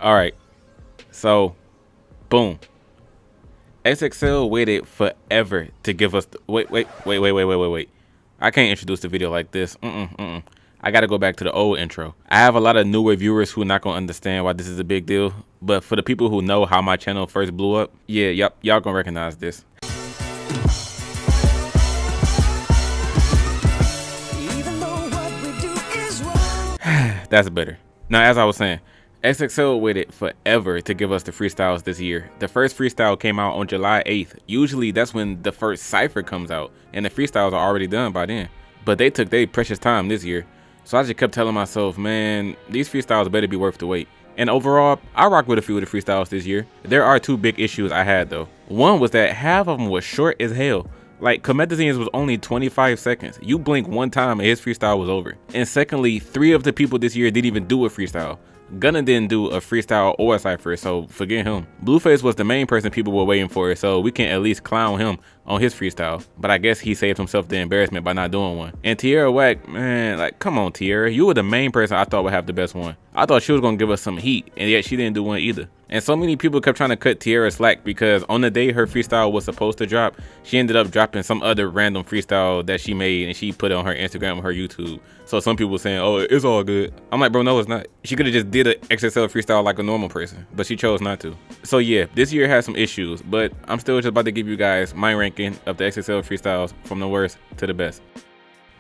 All right, so boom. XXL waited forever to give us. Wait. I can't introduce the video like this. I gotta go back to the old intro. I have a lot of newer viewers who are not gonna understand why this is a big deal. But for the people who know how my channel first blew up, yeah, y'all gonna recognize this. That's better. Now, as I was saying, XXL waited forever to give us the freestyles this year. The first freestyle came out on July 8th. Usually that's when the first cypher comes out, and the freestyles are already done by then. But they took their precious time this year. So I just kept telling myself, man, these freestyles better be worth the wait. And overall, I rock with a few of the freestyles this year. There are two big issues I had though. One was that half of them was short as hell. Like, Comethazine's was only 25 seconds. You blink one time and his freestyle was over. And secondly, 3 of the people this year didn't even do a freestyle. Gunna didn't do a freestyle or a cypher, so forget him. Blueface was the main person people were waiting for, so we can at least clown him on his freestyle. But I guess he saved himself the embarrassment by not doing one. And Tierra Whack, man, like, come on, Tierra. You were the main person I thought would have the best one. I thought she was gonna give us some heat, and yet she didn't do one either. And so many people kept trying to cut Tierra slack because on the day her freestyle was supposed to drop, she ended up dropping some other random freestyle that she made and she put it on her Instagram or her YouTube. So some people were saying, oh, it's all good. I'm like, bro, no, it's not. She could have just did an XXL freestyle like a normal person, but she chose not to. So yeah, this year has some issues, but I'm still just about to give you guys my ranking of the XXL freestyles from the worst to the best.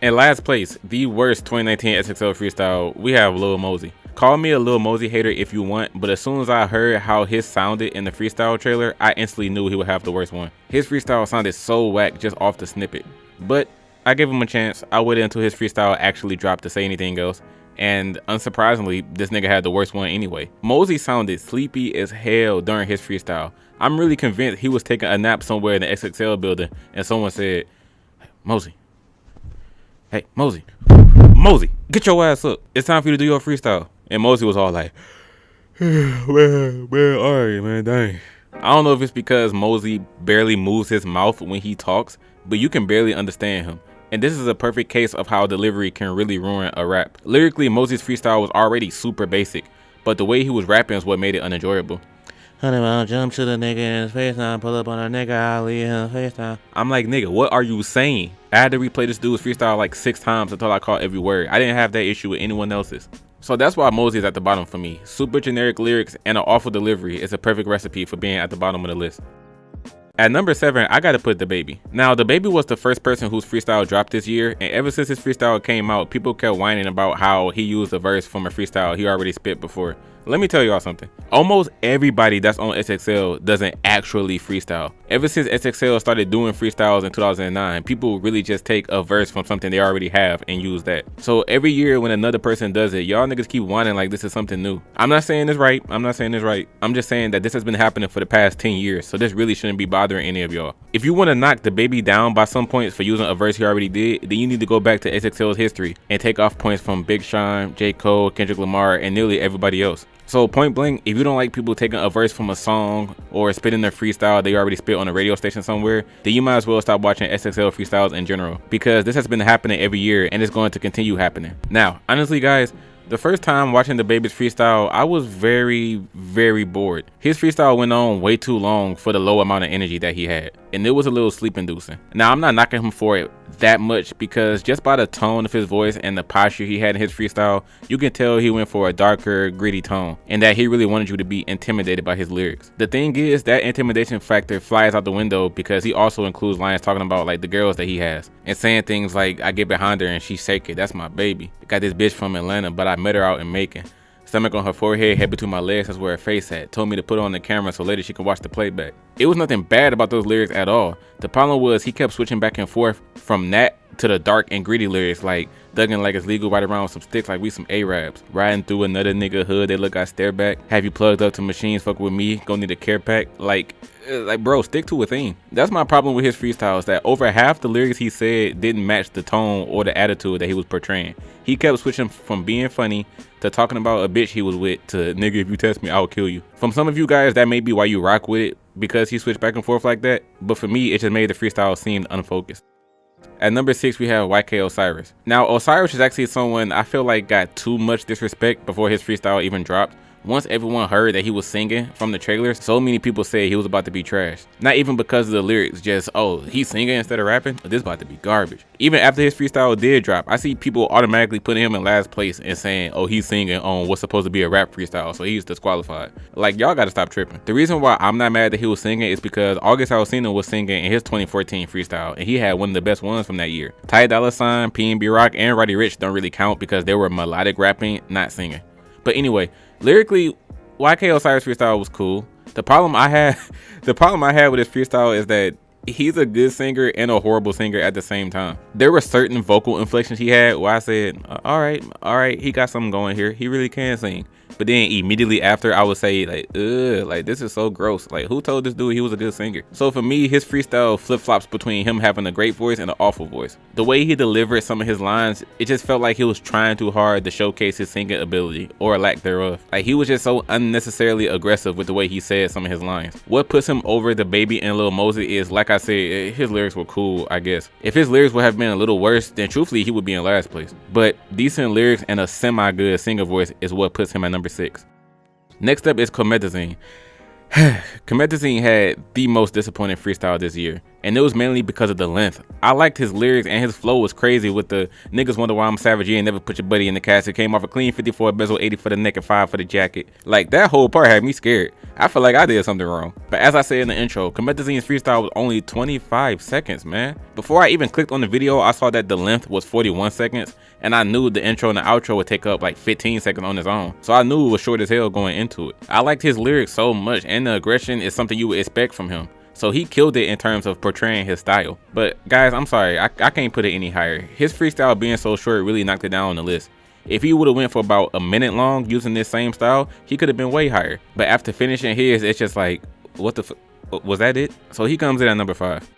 In last place, the worst 2019 XXL freestyle, we have Lil Mosey. Call me a Lil Mosey hater if you want, but as soon as I heard how his sounded in the freestyle trailer, I instantly knew he would have the worst one. His freestyle sounded so whack just off the snippet. But I gave him a chance. I waited until his freestyle actually dropped to say anything else. And unsurprisingly, this nigga had the worst one anyway. Mosey sounded sleepy as hell during his freestyle. I'm really convinced he was taking a nap somewhere in the XXL building and someone said, Mosey. Hey, Mosey, get your ass up. It's time for you to do your freestyle. And Mosey was all like, man, all right, man, dang. I don't know if it's because Mosey barely moves his mouth when he talks, but you can barely understand him. And this is a perfect case of how delivery can really ruin a rap. Lyrically, Mosey's freestyle was already super basic, but the way he was rapping is what made it unenjoyable. I'll jump to the nigga in his face now, pull up on a nigga, I'll leave him face now. I'm like, nigga, what are you saying? I had to replay this dude's freestyle like 6 times until I caught every word. I didn't have that issue with anyone else's. So that's why Mosey is at the bottom for me. Super generic lyrics and an awful delivery is a perfect recipe for being at the bottom of the list. At number 7, I gotta put DaBaby. Now, DaBaby was the first person whose freestyle dropped this year, and ever since his freestyle came out, people kept whining about how he used a verse from a freestyle he already spit before. Let me tell y'all something. Almost everybody that's on XXL doesn't actually freestyle. Ever since XXL started doing freestyles in 2009, people really just take a verse from something they already have and use that. So every year when another person does it, y'all niggas keep whining like this is something new. I'm not saying this right. I'm just saying that this has been happening for the past 10 years, so this really shouldn't be bothering any of y'all. If you want to knock DaBaby down by some points for using a verse he already did, then you need to go back to XXL's history and take off points from Big Sean, J. Cole, Kendrick Lamar, and nearly everybody else. So point blank, if you don't like people taking a verse from a song or spitting their freestyle they already spit on a radio station somewhere, then you might as well stop watching XXL freestyles in general, because this has been happening every year and it's going to continue happening. Now, honestly guys, the first time watching DaBaby's freestyle, I was very bored. His freestyle went on way too long for the low amount of energy that he had, and it was a little sleep inducing. Now, I'm not knocking him for it that much, because just by the tone of his voice and the posture he had in his freestyle, you can tell he went for a darker, gritty tone, and that he really wanted you to be intimidated by his lyrics. The thing is, that intimidation factor flies out the window because he also includes lines talking about like the girls that he has, and saying things like, I get behind her and she's shaking, that's my baby. Got this bitch from Atlanta, but I met her out in Macon. Stomach on her forehead, head between my legs, that's where her face at. Told me to put her on the camera so later she can watch the playback. It was nothing bad about those lyrics at all. The problem was he kept switching back and forth from that to the dark and gritty lyrics like thugging like it's legal, right around with some sticks like we some Arabs. Riding through another nigga hood, they look I stare back. Have you plugged up to machines, fuck with me, gonna need a care pack. Like bro, stick to a theme. That's my problem with his freestyles, that over half the lyrics he said didn't match the tone or the attitude that he was portraying. He kept switching from being funny to talking about a bitch he was with to nigga, if you test me, I'll kill you. From some of you guys, that may be why you rock with it, because he switched back and forth like that, but for me, it just made the freestyle seem unfocused. At number 6, we have YK Osiris. Now, Osiris is actually someone I feel like got too much disrespect before his freestyle even dropped. Once everyone heard that he was singing from the trailers, so many people said he was about to be trash. Not even because of the lyrics, just, oh, he's singing instead of rapping? This about to be garbage. Even after his freestyle did drop, I see people automatically putting him in last place and saying, oh, he's singing on what's supposed to be a rap freestyle, so he's disqualified. Like, y'all gotta stop tripping. The reason why I'm not mad that he was singing is because August Alsina was singing in his 2014 freestyle, and he had one of the best ones from that year. Ty Dolla $ign, PNB Rock, and Roddy Ricch don't really count because they were melodic rapping, not singing. But anyway, lyrically, YK Osiris freestyle was cool. The problem I had with his freestyle is that he's a good singer and a horrible singer at the same time. There were certain vocal inflections he had where I said, all right, he got something going here. He really can sing. But then immediately after, I would say, like, ugh, like, this is so gross. Like, who told this dude he was a good singer? So for me, his freestyle flip-flops between him having a great voice and an awful voice. The way he delivered some of his lines, it just felt like he was trying too hard to showcase his singing ability, or lack thereof. Like, he was just so unnecessarily aggressive with the way he said some of his lines. What puts him over DaBaby and Lil Mosey is, like I said, his lyrics were cool, I guess. If his lyrics would have been a little worse, then truthfully, he would be in last place. But decent lyrics and a semi-good singer voice is what puts him at number 6. Next up is Comethazine. Comethazine had the most disappointing freestyle this year, and it was mainly because of the length. I liked his lyrics and his flow was crazy with the niggas wonder why I'm savage, you ain't never put your buddy in the casket, came off a clean 54 bezel, 80 for the neck and 5 for the jacket. Like, that whole part had me scared. I feel like I did something wrong. But as I said in the intro, Comethazine's freestyle was only 25 seconds, man. Before I even clicked on the video, I saw that the length was 41 seconds, and I knew the intro and the outro would take up like 15 seconds on its own. So I knew it was short as hell going into it. I liked his lyrics so much, and the aggression is something you would expect from him. So he killed it in terms of portraying his style. But guys, I'm sorry, I can't put it any higher. His freestyle being so short really knocked it down on the list. If he would have went for about a minute long using this same style, he could have been way higher. But after finishing his, it's just like, what the was that it? So he comes in at number 5.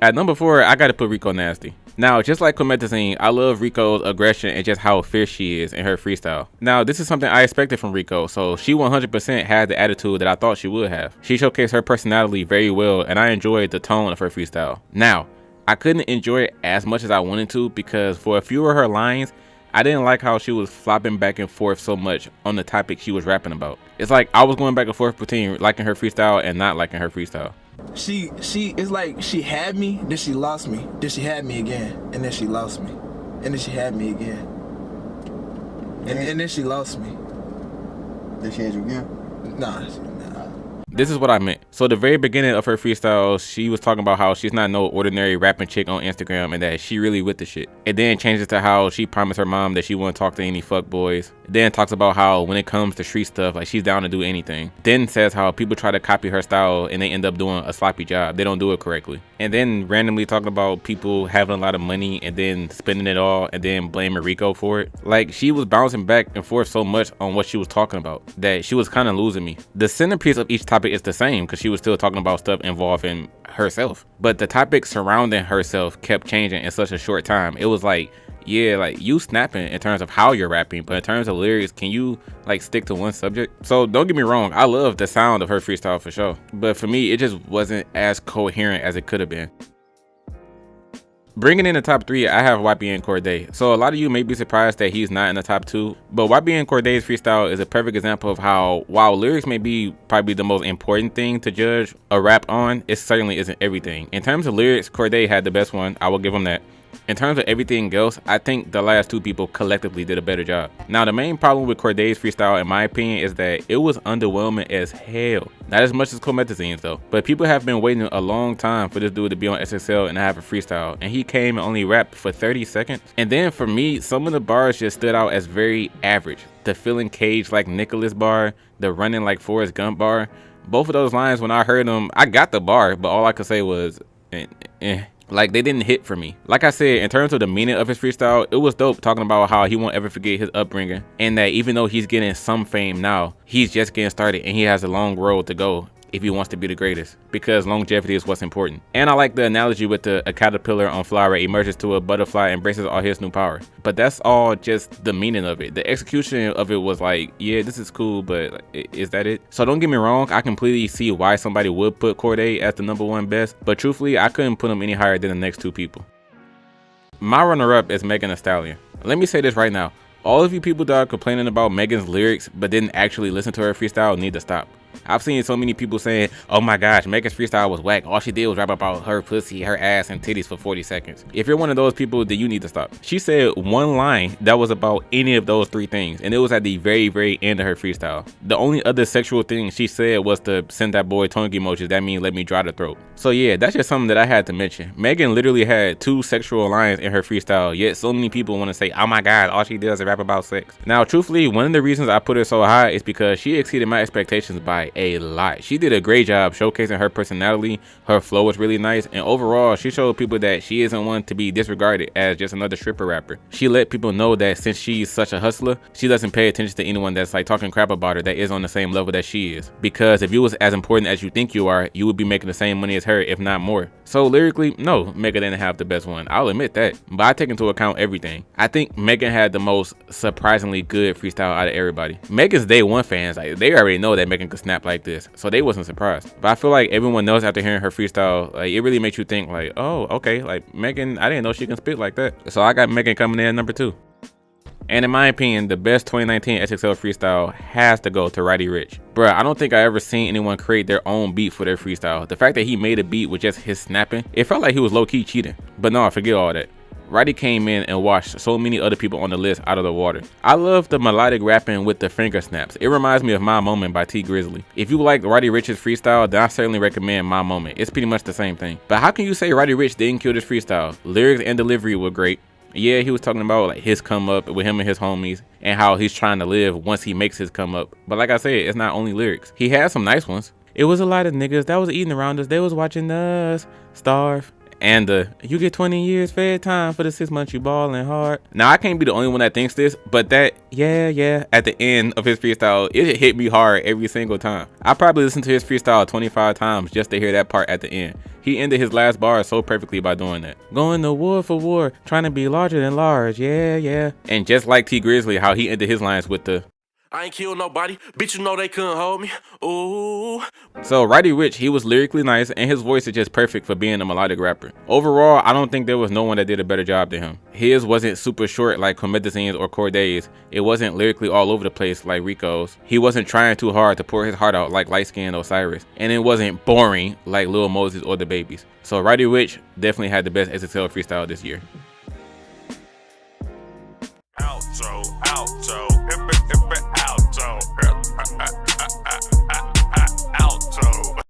At number 4, I gotta put Rico Nasty. Now, just like Comethazine, I love Rico's aggression and just how fierce she is in her freestyle. Now, this is something I expected from Rico, so she 100% had the attitude that I thought she would have. She showcased her personality very well, and I enjoyed the tone of her freestyle. Now, I couldn't enjoy it as much as I wanted to because for a few of her lines, I didn't like how she was flopping back and forth so much on the topic she was rapping about. It's like I was going back and forth between liking her freestyle and not liking her freestyle. She it's like she had me, then she lost me, then she had me again, and then she lost me, and then she had me again, and then she lost me. Then she had you again? Nah. This is what I meant. So the very beginning of her freestyle, she was talking about how she's not no ordinary rapping chick on Instagram and that she really with the shit. It then changes to how she promised her mom that she wouldn't talk to any fuck boys. It then talks about how when it comes to street stuff, like she's down to do anything. Then says how people try to copy her style and they end up doing a sloppy job. They don't do it correctly. And then randomly talking about people having a lot of money and then spending it all and then blaming Rico for it. Like, she was bouncing back and forth so much on what she was talking about that she was kind of losing me. The centerpiece of each topic is the same because she was still talking about stuff involving herself, but the topic surrounding herself kept changing in such a short time. It was like, yeah, like you snapping in terms of how you're rapping, but in terms of lyrics, can you like stick to one subject? So don't get me wrong, I love the sound of her freestyle for sure, but for me it just wasn't as coherent as it could have been. Bringing in the top 3, I have YBN Cordae. So a lot of you may be surprised that he's not in the top 2, but YBN Cordae's freestyle is a perfect example of how, while lyrics may be probably the most important thing to judge a rap on, it certainly isn't everything. In terms of lyrics, Cordae had the best one, I will give him that. In terms of everything else, I think the last 2 people collectively did a better job. Now, the main problem with Cordae's freestyle, in my opinion, is that it was underwhelming as hell. Not as much as Comethazine's though, but people have been waiting a long time for this dude to be on XXL and have a freestyle, and he came and only rapped for 30 seconds. And then for me, some of the bars just stood out as very average. The feeling caged like Nicholas bar, the running like Forrest Gump bar. Both of those lines, when I heard them, I got the bar, but all I could say was, like, they didn't hit for me. Like I said, in terms of the meaning of his freestyle, it was dope talking about how he won't ever forget his upbringing and that even though he's getting some fame now, he's just getting started and he has a long road to go if he wants to be the greatest, because longevity is what's important. And I like the analogy with a caterpillar on flower emerges to a butterfly and embraces all his new power. But that's all just the meaning of it. The execution of it was like, yeah, this is cool, but is that it? So don't get me wrong, I completely see why somebody would put Cordae as the #1 best, but truthfully, I couldn't put him any higher than the next 2 people. My runner-up is Thee Stallion. Let me say this right now. All of you people that are complaining about Megan's lyrics but didn't actually listen to her freestyle need to stop. I've seen so many people saying, oh my gosh, Megan's freestyle was whack. All she did was rap about her pussy, her ass, and titties for 40 seconds. If you're one of those people, then you need to stop. She said one line that was about any of those three things, and it was at the very, very end of her freestyle. The only other sexual thing she said was to send that boy tongue emojis. That means let me dry the throat. So yeah, that's just something that I had to mention. Megan literally had 2 sexual lines in her freestyle, yet so many people want to say, oh my god, all she does is rap about sex. Now, truthfully, one of the reasons I put her so high is because she exceeded my expectations by a lot. She did a great job showcasing her personality. Her flow was really nice, and overall she showed people that she isn't one to be disregarded as just another stripper rapper. She let people know that since she's such a hustler, she doesn't pay attention to anyone that's like talking crap about her that is on the same level that she is, because if you was as important as you think you are, you would be making the same money as her, if not more. So lyrically, no, Megan didn't have the best one, I'll admit that, but I take into account everything. I think Megan had the most surprisingly good freestyle out of everybody. Megan's day one fans, like, they already know that Megan could snap like this, so they wasn't surprised. But I feel like everyone knows after hearing her freestyle, like, it really makes you think like, oh, okay, like Megan, I didn't know she can spit like that. So I got Megan coming in at number 2. And in my opinion, the best 2019 XXL freestyle has to go to Roddy Ricch. Bruh, I don't think I ever seen anyone create their own beat for their freestyle. The fact that he made a beat with just his snapping, it felt like he was low-key cheating. But no, forget all that. Roddy came in and washed so many other people on the list out of the water. I love the melodic rapping with the finger snaps. It reminds me of My Moment by T Grizzly. If you like Roddy Ricch's freestyle, then I certainly recommend My Moment. It's pretty much the same thing. But how can you say Roddy Ricch didn't kill this freestyle? Lyrics and delivery were great. Yeah, he was talking about like his come up with him and his homies and how he's trying to live once he makes his come up. But like I said, it's not only lyrics. He had some nice ones. It was a lot of niggas that was eating around us. They was watching us starve. And you get 20 years fed time for the 6 months you ballin' hard. Now, I can't be the only one that thinks this, but that, yeah, at the end of his freestyle, it hit me hard every single time. I probably listened to his freestyle 25 times just to hear that part at the end. He ended his last bar so perfectly by doing that. Going to war for war, trying to be larger than large, yeah. And just like T Grizzly, how he ended his lines with the, I ain't killed nobody, bitch, you know they couldn't hold me, ooh. So Roddy Ricch, he was lyrically nice and his voice is just perfect for being a melodic rapper. Overall, I don't think there was no one that did a better job than him. His wasn't super short like Comethazine's or Cordae's. It wasn't lyrically all over the place like Rico's. He wasn't trying too hard to pour his heart out like light-skinned Osiris. And it wasn't boring like Lil Mosey's or DaBaby's. So Roddy Ricch definitely had the best XXL freestyle this year.